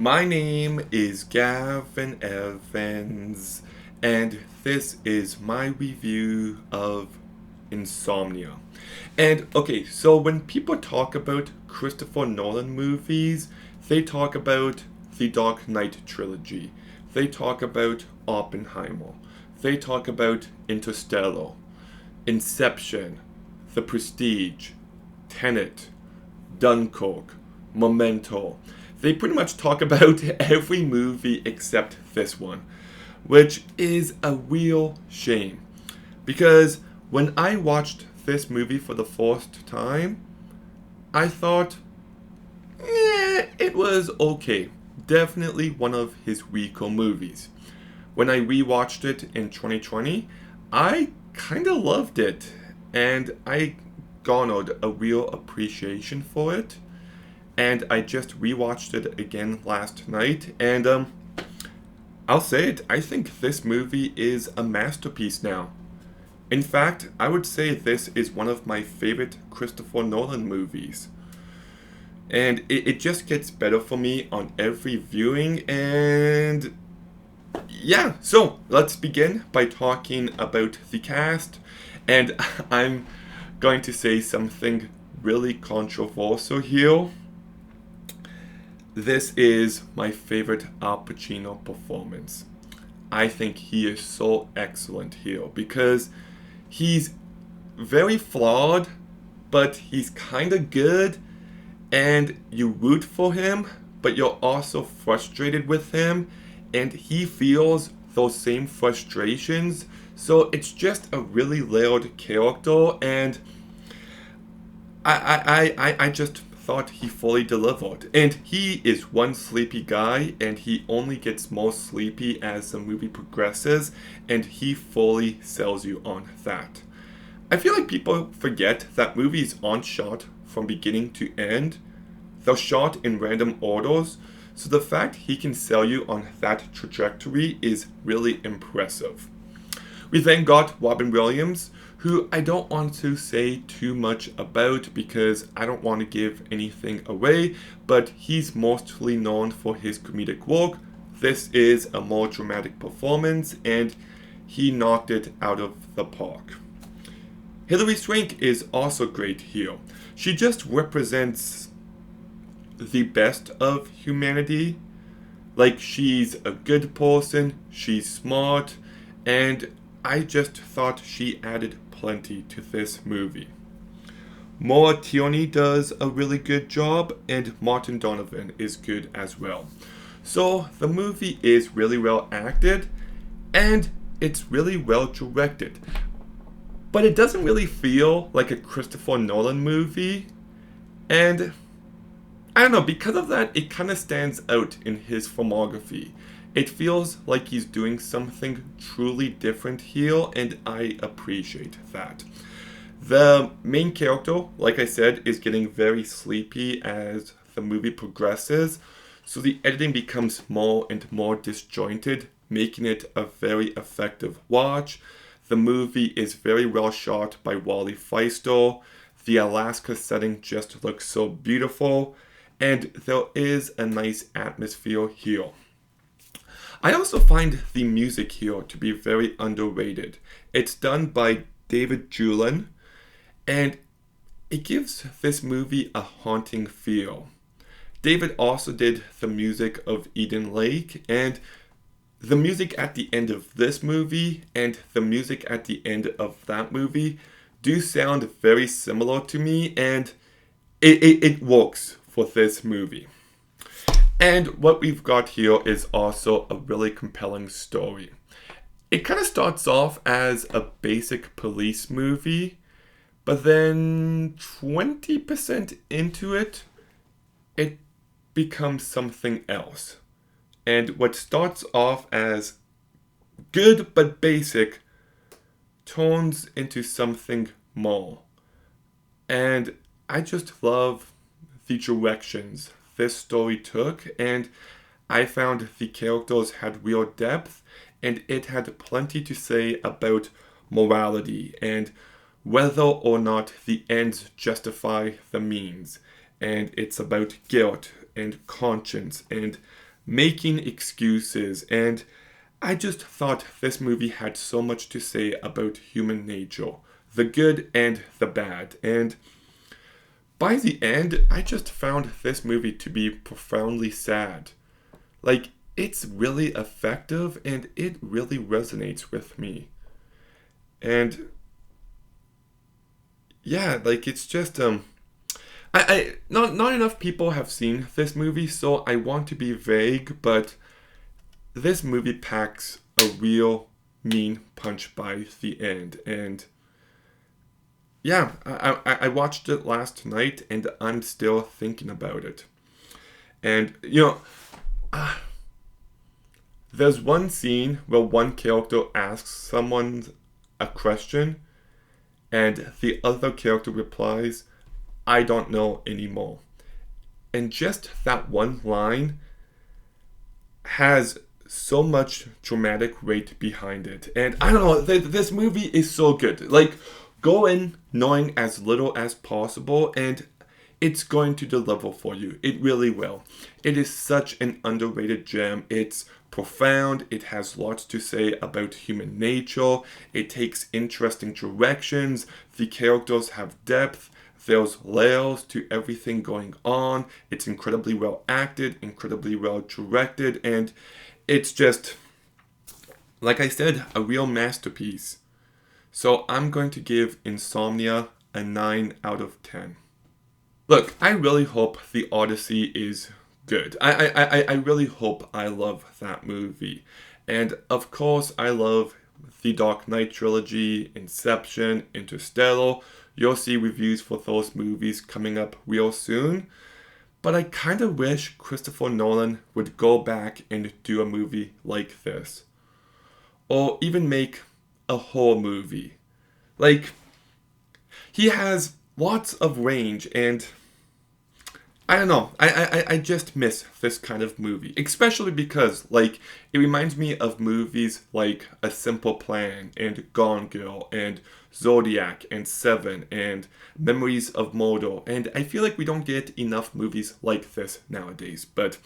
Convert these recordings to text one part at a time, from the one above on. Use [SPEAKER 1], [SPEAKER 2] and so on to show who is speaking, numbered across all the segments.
[SPEAKER 1] My name is Gavin Evans, and this is my review of Insomnia. And okay, so when people talk about Christopher Nolan movies, they talk about the Dark Knight trilogy, they talk about Oppenheimer, they talk about Interstellar, Inception, The Prestige, Tenet, Dunkirk, Memento. They pretty much talk about every movie except this one, which is a real shame. Because when I watched this movie for the first time, I thought, it was okay. Definitely one of his weaker movies. When I rewatched it in 2020, I kind of loved it, and I garnered a real appreciation for it. And I just rewatched it again last night, and I'll say it, I think this movie is a masterpiece now. In fact, I would say this is one of my favorite Christopher Nolan movies. And it just gets better for me on every viewing, and yeah, so let's begin by talking about the cast. And I'm going to say something really controversial here. This is my favorite Al Pacino performance. I think he is so excellent here because he's very flawed, but he's kind of good, and you root for him, but you're also frustrated with him, and he feels those same frustrations. So it's just a really layered character, and I just thought he fully delivered. And he is one sleepy guy, and he only gets more sleepy as the movie progresses, and he fully sells you on that. I feel like people forget that movies aren't shot from beginning to end. They're shot in random orders, so the fact he can sell you on that trajectory is really impressive. We then got Robin Williams, who I don't want to say too much about because I don't want to give anything away, but he's mostly known for his comedic work. This is a more dramatic performance, and he knocked it out of the park. Hilary Swank is also great here. She just represents the best of humanity. Like, she's a good person, she's smart, and I just thought she added plenty to this movie. Maura Tierney does a really good job, and Martin Donovan is good as well. So the movie is really well acted, and it's really well directed. But it doesn't really feel like a Christopher Nolan movie, and I don't know, because of that, it kind of stands out in his filmography. It feels like he's doing something truly different here, and I appreciate that. The main character, like I said, is getting very sleepy as the movie progresses, so the editing becomes more and more disjointed, making it a very effective watch. The movie is very well shot by Wally Feister. The Alaska setting just looks so beautiful, and there is a nice atmosphere here. I also find the music here to be very underrated. It's done by David Julin, and it gives this movie a haunting feel. David also did the music of Eden Lake, and the music at the end of this movie and the music at the end of that movie do sound very similar to me, and it works for this movie. And what we've got here is also a really compelling story. It kind of starts off as a basic police movie, but then 20% into it, it becomes something else. And what starts off as good but basic turns into something more. And I just love the directions this story took, and I found the characters had real depth, and it had plenty to say about morality and whether or not the ends justify the means. And it's about guilt and conscience and making excuses, and I just thought this movie had so much to say about human nature, the good and the bad, and by the end, I just found this movie to be profoundly sad. Like, it's really effective and it really resonates with me. And yeah, like it's just I not enough people have seen this movie, so I want to be vague, but this movie packs a real mean punch by the end. And yeah, I watched it last night and I'm still thinking about it. And there's one scene where one character asks someone a question and the other character replies, I don't know anymore. And just that one line has so much dramatic weight behind it. And I don't know, this movie is so good. Like, go in knowing as little as possible and it's going to deliver for you. It really will. It is such an underrated gem. It's profound. It has lots to say about human nature. It takes interesting directions. The characters have depth. There's layers to everything going on. It's incredibly well acted, incredibly well directed, and it's just, like I said, a real masterpiece. So I'm going to give Insomnia a 9 out of 10. Look, I really hope The Odyssey is good. I really hope I love that movie. And of course, I love the Dark Knight trilogy, Inception, Interstellar. You'll see reviews for those movies coming up real soon. But I kind of wish Christopher Nolan would go back and do a movie like this. Or even make a horror movie. Like, he has lots of range and I don't know. I just miss this kind of movie. Especially because, like, it reminds me of movies like A Simple Plan and Gone Girl and Zodiac and Seven and Memories of Mordor. And I feel like we don't get enough movies like this nowadays. But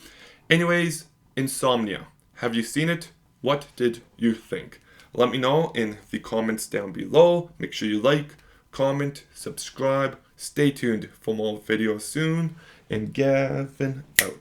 [SPEAKER 1] anyways, Insomnia. Have you seen it? What did you think? Let me know in the comments down below. Make sure you like, comment, subscribe. Stay tuned for more videos soon. And Gavin out.